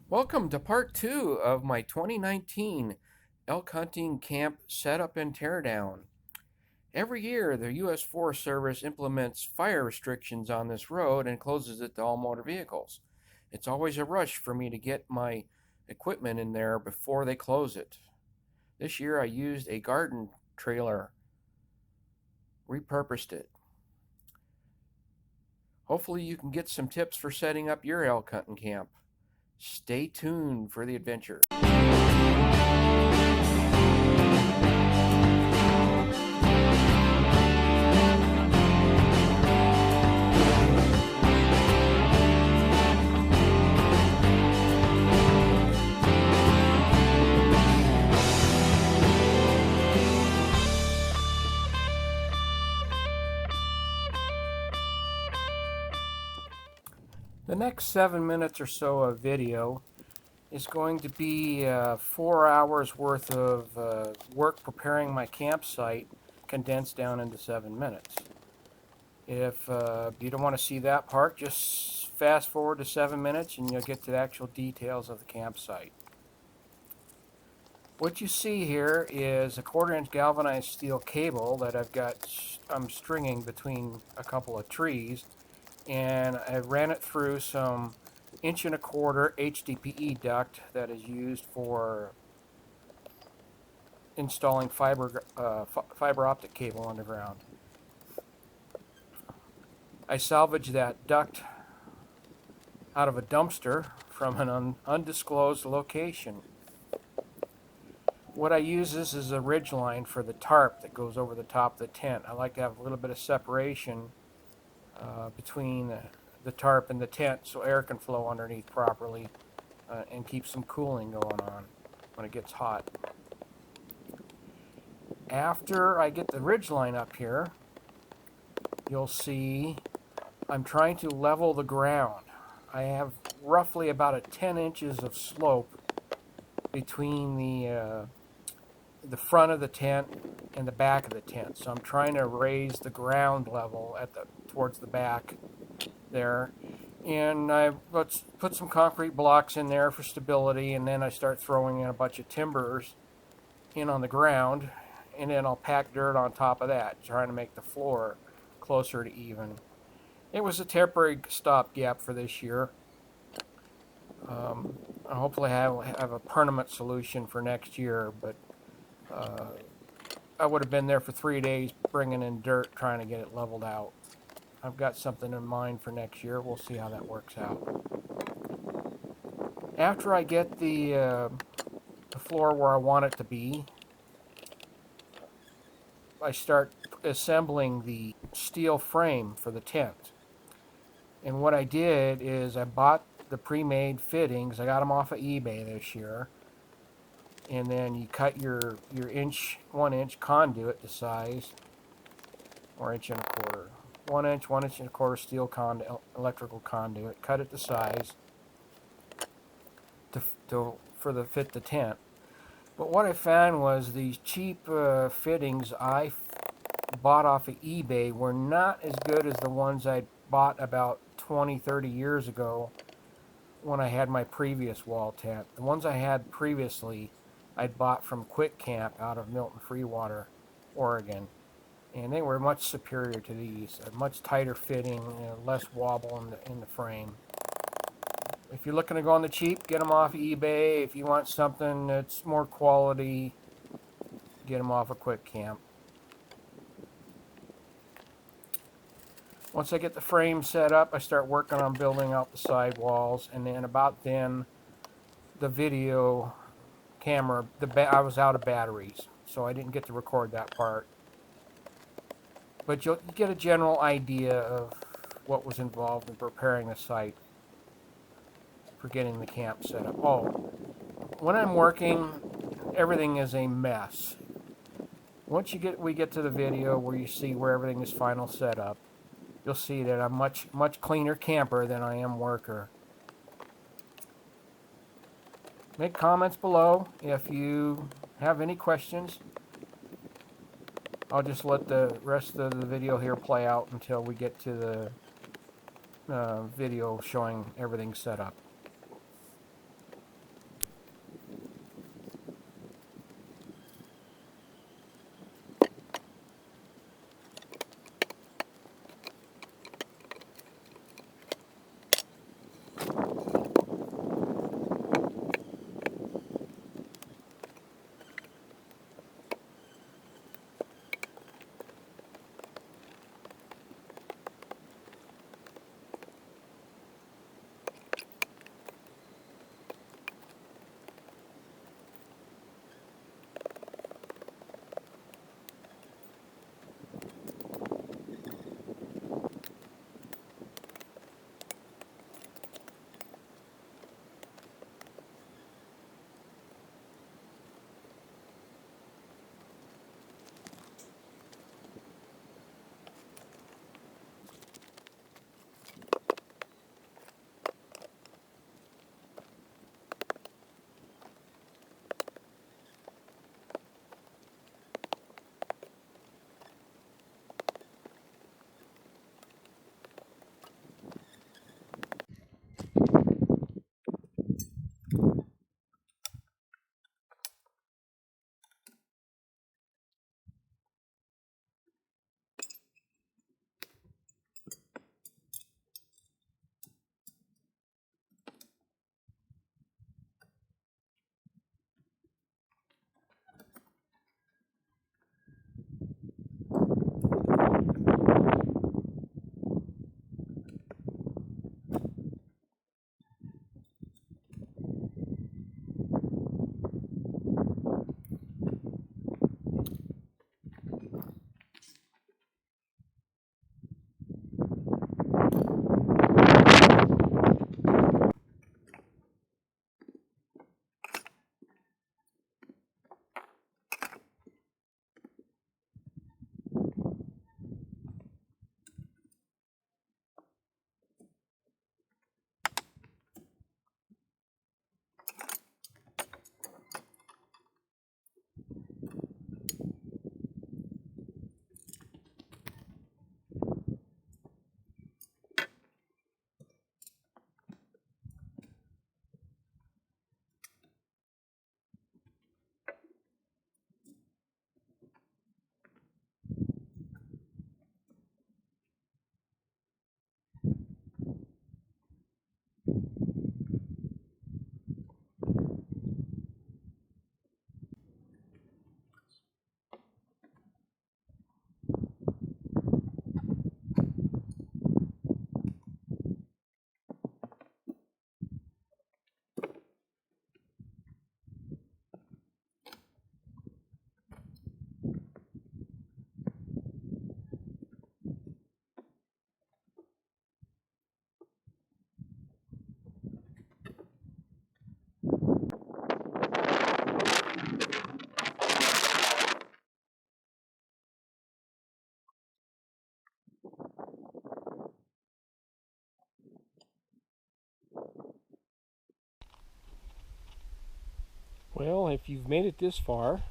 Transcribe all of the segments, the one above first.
Welcome to part 2 of my 2019 elk hunting camp setup and teardown. Every year, the U.S. Forest Service implements fire restrictions on this road and closes it to all motor vehicles. It's always a rush for me to get my equipment in there before they close it. This year, I used a garden trailer, repurposed it. Hopefully, you can get some tips for setting up your elk hunting camp. Stay tuned for the adventure. The next 7 minutes or so of video is going to be 4 hours worth of work preparing my campsite condensed down into 7 minutes. If you don't want to see that part, just fast forward to 7 minutes and you'll get to the actual details of the campsite. What you see here is a 1/4-inch galvanized steel cable that I'm stringing between a couple of trees, and I ran it through some 1 1/4 HDPE duct that is used for installing fiber optic cable underground. I salvaged that duct out of a dumpster from an undisclosed location. What I use is a ridge line for the tarp that goes over the top of the tent. I like to have a little bit of separation between the tarp and the tent so air can flow underneath properly and keep some cooling going on when it gets hot. After I get the ridge line up here, you'll see I'm trying to level the ground. I have roughly about 10 inches of slope between the front of the tent and the back of the tent. So I'm trying to raise the ground level towards the back there. And I put some concrete blocks in there for stability, and then I start throwing in a bunch of timbers in on the ground, and then I'll pack dirt on top of that, trying to make the floor closer to even. It was a temporary stopgap for this year. I hopefully have a permanent solution for next year, but I would have been there for 3 days bringing in dirt trying to get it leveled out. I've got something in mind for next year. We'll see how that works out. After I get the floor where I want it to be, I start assembling the steel frame for the tent. And what I did is I bought the pre-made fittings. I got them off of eBay this year. And then you cut your 1-inch conduit to size, or 1 1/4. 1 inch, 1 1/4 steel electrical conduit. Cut it to size to fit the tent. But what I found was these cheap fittings I bought off of eBay were not as good as the ones I bought about 20, 30 years ago when I had my previous wall tent. The ones I had previously I'd bought from Quick Camp out of Milton Freewater, Oregon. And they were much superior to these. A much tighter fitting, less wobble in the frame. If you're looking to go on the cheap, get them off eBay. If you want something that's more quality, get them off of Quick Camp. Once I get the frame set up, I start working on building out the side walls, and then about then, the video camera, I was out of batteries, so I didn't get to record that part. But you'll get a general idea of what was involved in preparing the site for getting the camp set up. Oh, when I'm working, everything is a mess. Once we get to the video where you see where everything is final set up, you'll see that I'm much cleaner camper than I am worker. Make comments below if you have any questions. I'll just let the rest of the video here play out until we get to the video showing everything set up. Well, if you've made it this far,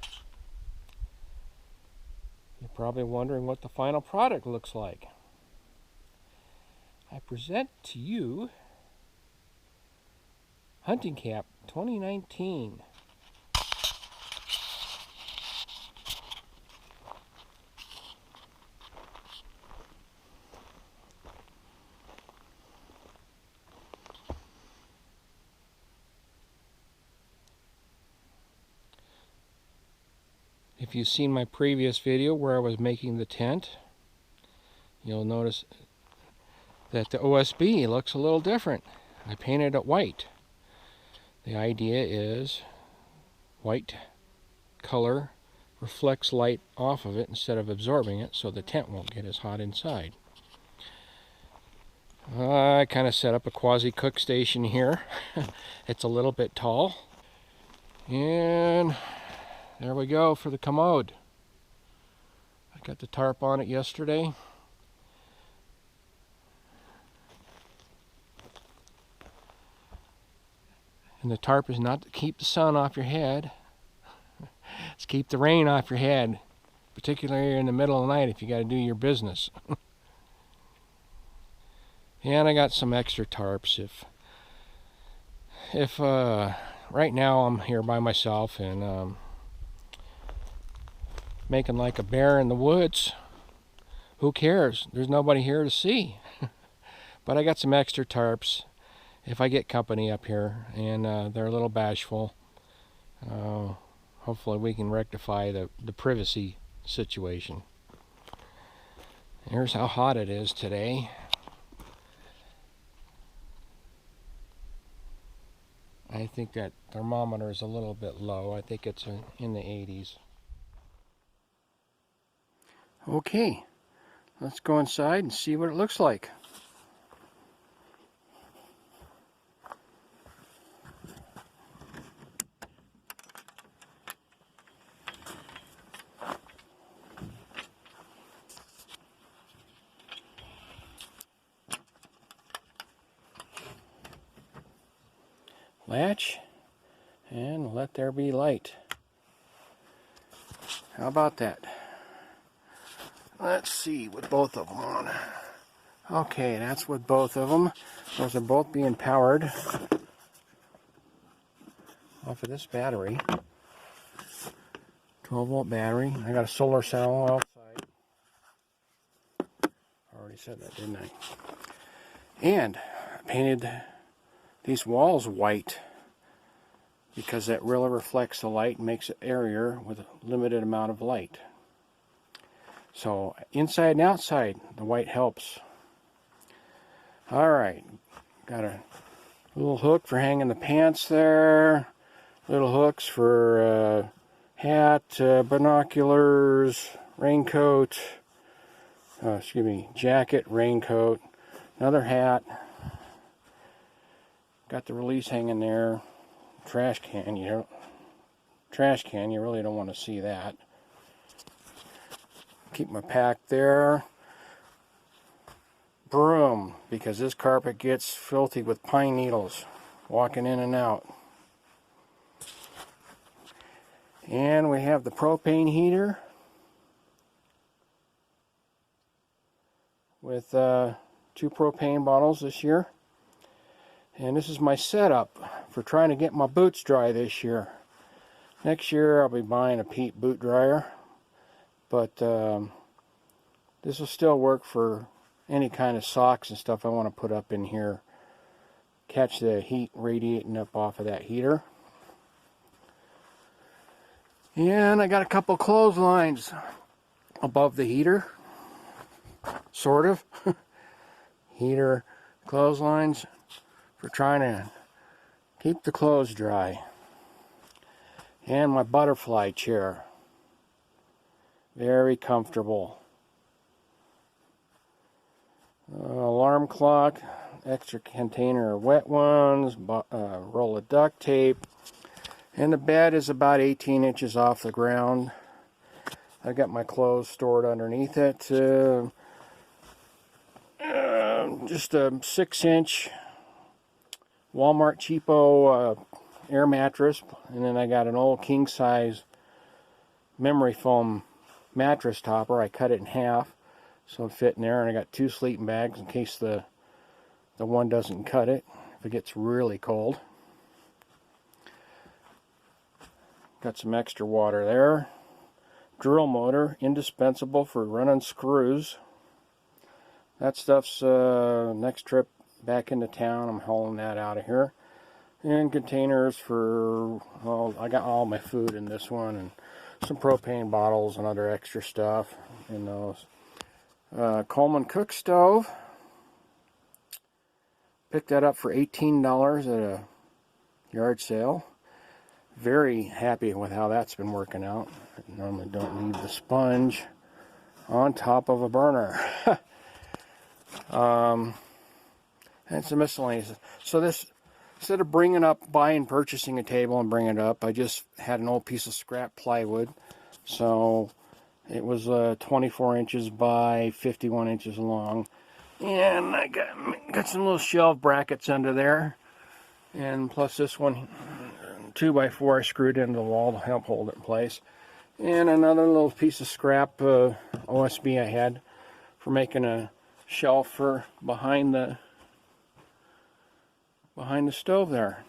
you're probably wondering what the final product looks like. I present to you Hunting Cap 2019. If you've seen my previous video where I was making the tent, you'll notice that the OSB looks a little different. I painted it white. The idea is white color reflects light off of it instead of absorbing it, so the tent won't get as hot inside. I kind of set up a quasi-cook station here. It's a little bit tall. And there we go for the commode. I got the tarp on it yesterday. And the tarp is not to keep the sun off your head. It's to keep the rain off your head, particularly in the middle of the night if you got to do your business. And I got some extra tarps if right now I'm here by myself and making like a bear in the woods. Who cares? There's nobody here to see. But I got some extra tarps if I get company up here and they're a little bashful. Hopefully we can rectify the privacy situation. Here's how hot it is today. I think that thermometer is a little bit low. I think it's in the 80s. Okay, let's go inside and see what it looks like. Latch and let there be light. How about that? Let's see with both of them on. Okay, that's with both of them. Those are both being powered off of this battery. 12-volt battery. I got a solar cell outside. I already said that, didn't I? And I painted these walls white because that really reflects the light and makes it airier with a limited amount of light. So inside and outside, the white helps. Alright, got a little hook for hanging the pants there, little hooks for hat, binoculars, raincoat, jacket, raincoat, another hat. Got the release hanging there. Trash can, you really don't want to see that. Keep my pack there. Broom, because this carpet gets filthy with pine needles walking in and out. And we have the propane heater with 2 propane bottles this year. And this is my setup for trying to get my boots dry this year. Next year I'll be buying a peat boot dryer, but this will still work for any kind of socks and stuff I want to put up in here. Catch the heat radiating up off of that heater. And I got a couple clotheslines above the heater, sort of. Heater clotheslines for trying to keep the clothes dry. And my butterfly chair, very comfortable. Alarm clock, extra container of wet ones, roll of duct tape, and the bed is about 18 inches off the ground. I got my clothes stored underneath it. Just a 6-inch Walmart cheapo air mattress, and then I got an old king size memory foam mattress topper. I cut it in half so it fit in there, and I got 2 sleeping bags in case the one doesn't cut it if it gets really cold. Got some extra water there. Drill motor, indispensable for running screws. That stuff's next trip back into town. I'm hauling that out of here. And containers for, well, I got all my food in this one, and some propane bottles and other extra stuff in those. Coleman cook stove. Picked that up for $18 at a yard sale. Very happy with how that's been working out. I normally don't leave the sponge on top of a burner. And some miscellaneous. So this, instead of purchasing a table and bringing it up, I just had an old piece of scrap plywood. So it was 24 inches by 51 inches long. And I got some little shelf brackets under there. And plus this one, 2x4 I screwed into the wall to help hold it in place. And another little piece of scrap OSB I had for making a shelf for behind the stove there.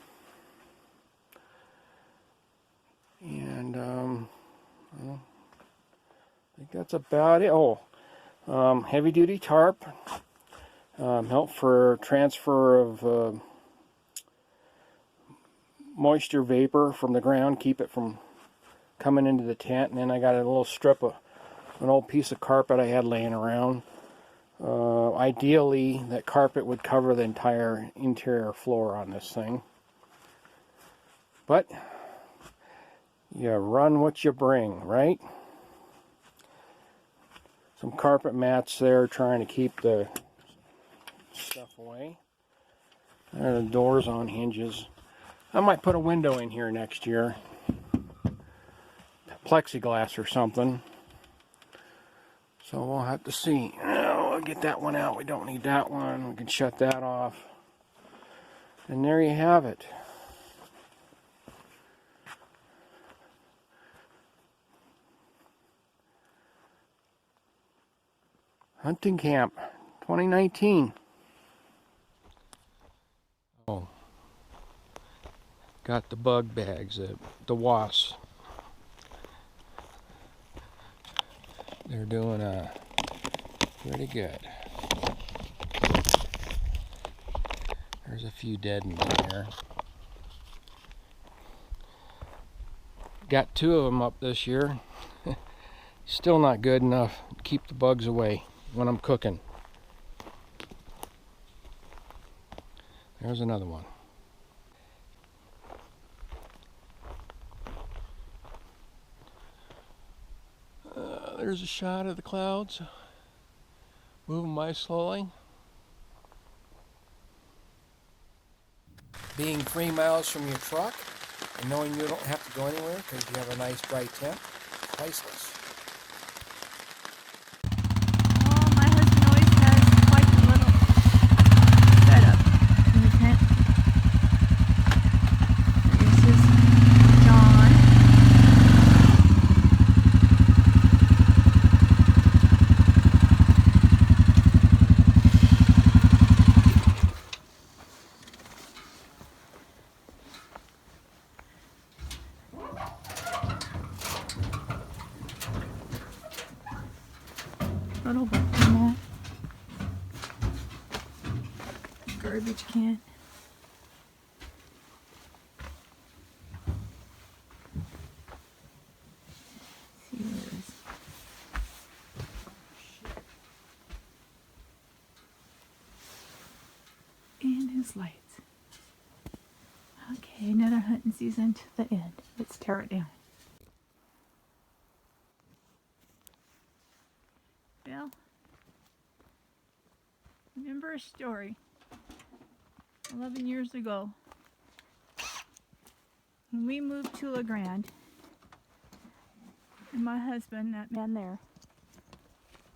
And I think that's about it. Oh, heavy duty tarp. Help for transfer of moisture vapor from the ground, keep it from coming into the tent. And then I got a little strip of an old piece of carpet I had laying around. Ideally, that carpet would cover the entire interior floor on this thing. But you run what you bring, right? Some carpet mats there trying to keep the stuff away. The doors on hinges. I might put a window in here next year. Plexiglass or something. So we'll have to see. We'll get that one out. We don't need that one. We can shut that off. And there you have it. Hunting Camp 2019. Oh. Got the bug bags, the wasps. They're doing pretty good. There's a few dead in there. Got 2 of them up this year. Still not good enough to keep the bugs away when I'm cooking. There's another one. There's a shot of the clouds moving by slowly. Being 3 miles from your truck and knowing you don't have to go anywhere because you have a nice bright tent, priceless. Oh, my husband always has quite a little setup in the tent. This is John. Little bit from that garbage can. See what it is. And his lights. Okay, another hunting season to the end. Let's tear it down. Well, remember a story 11 years ago when we moved to La Grande, and my husband, that man there,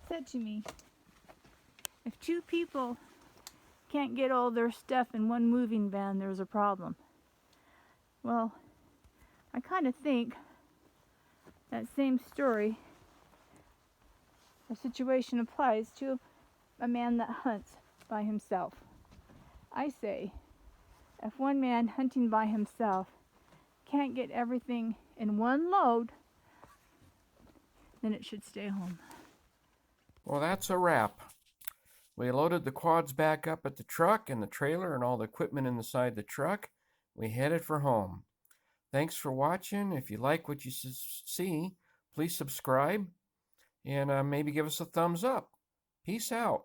said to me, if 2 people can't get all their stuff in one moving van, there's a problem. Well, I kind of think that same story or situation applies to a man that hunts by himself. I say, if one man hunting by himself can't get everything in one load, then it should stay home. Well, that's a wrap. We loaded the quads back up at the truck and the trailer and all the equipment inside the truck. We headed for home. Thanks for watching. If you like what you see, please subscribe and maybe give us a thumbs up. Peace out.